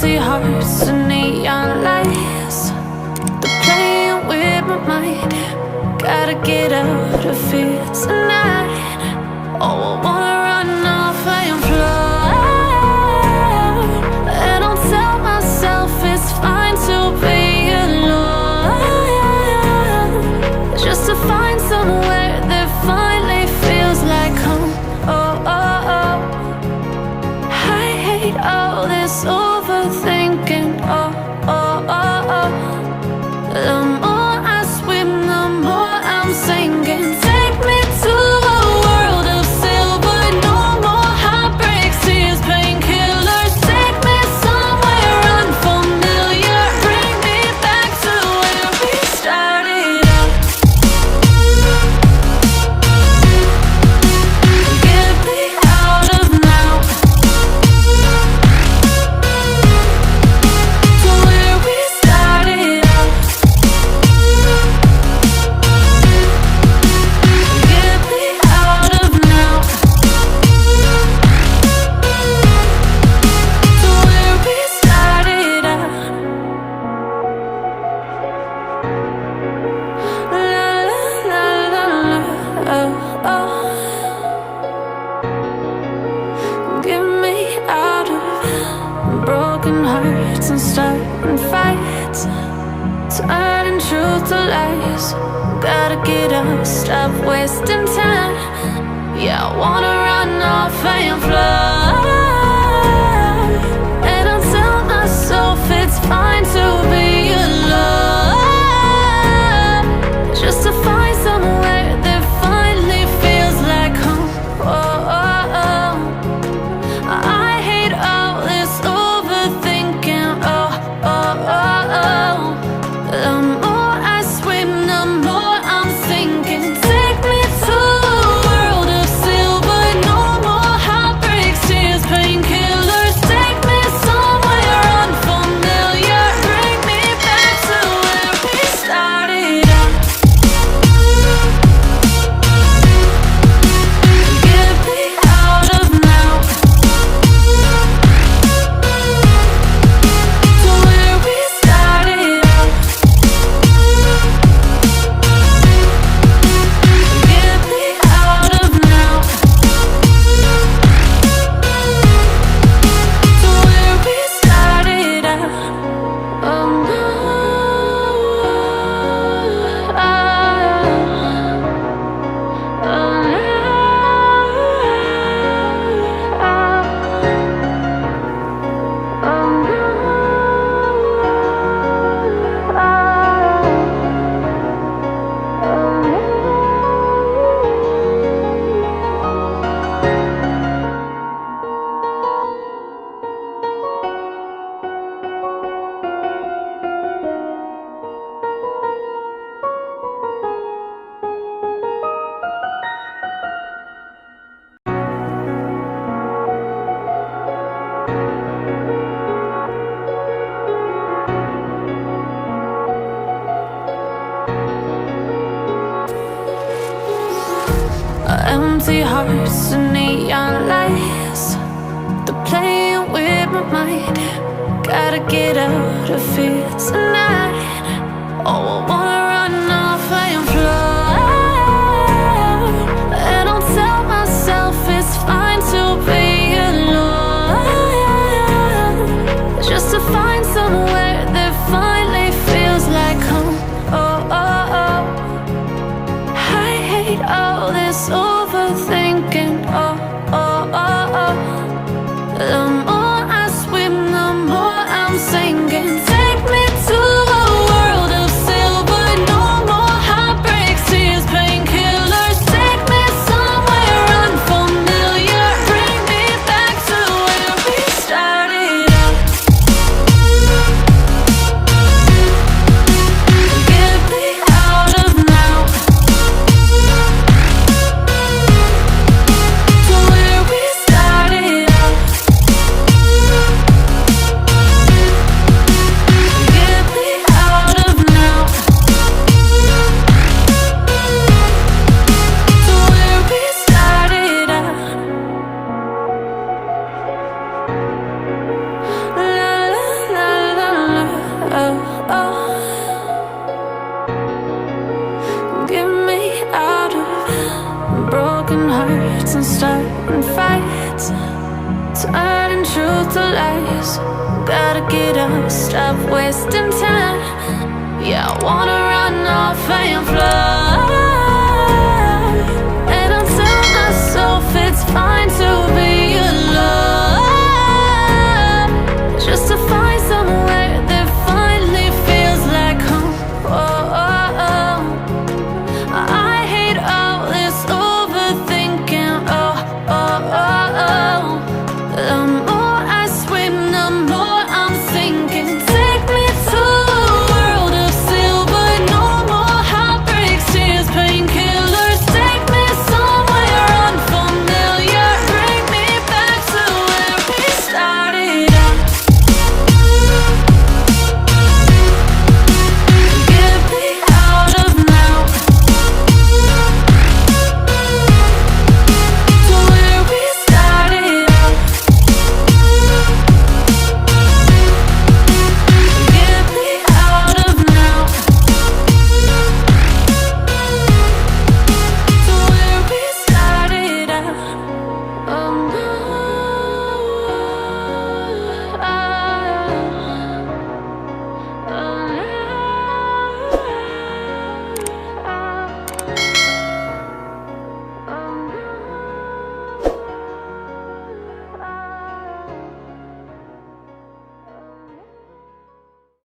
empty hearts and neon lights. They're playing with my mind. Gotta get out of here tonight. Oh, I wanna run off and fly. And I'll tell myself it's fine to be alone, just to find somewhere that finally feels like home. Oh, oh, oh. I hate all this overthinking. Oh, oh, oh, oh. The more I swim, the more I'm sinking. Take me to a world of silver. No more heartbreaks, tears, painkillers. Take me somewhere unfamiliar. Bring me back to where we started out. Get me out of now, to where we started out. Get me out of now, to where we started out. La la la la la, oh, oh. Get me out of broken hearts and starting fights, turning truth to lies. Gotta get up, stop wasting time. Yeah, I wanna run off and fly. And I'll tell myself it's fine to be alone, just to find somewhere that finally feels like home. Oh, oh, oh. I hate all this overthinking. Oh, oh, oh, oh. The more I swim, the more I'm sinking. Take me to a world of silver. No more heartbreaks, tears, painkillers. Take me somewhere unfamiliar. Bring me back to where we started out. Get me out of now, to where we started out. Get me out of now, to where we started out. Oh no, oh empty hearts and neon lights. They're playing with my mind. Gotta get out of here tonight. Oh, I wanna run off and fly. And I'll tell myself it's fine to be alone, just to find somewhere that finally feels like home. Oh, oh, oh. I hate all this overthinking. Oh, oh, oh, oh. The more I swim, the more I'm sinking. Take me to stop wasting time. Yeah, I wanna run off and fly.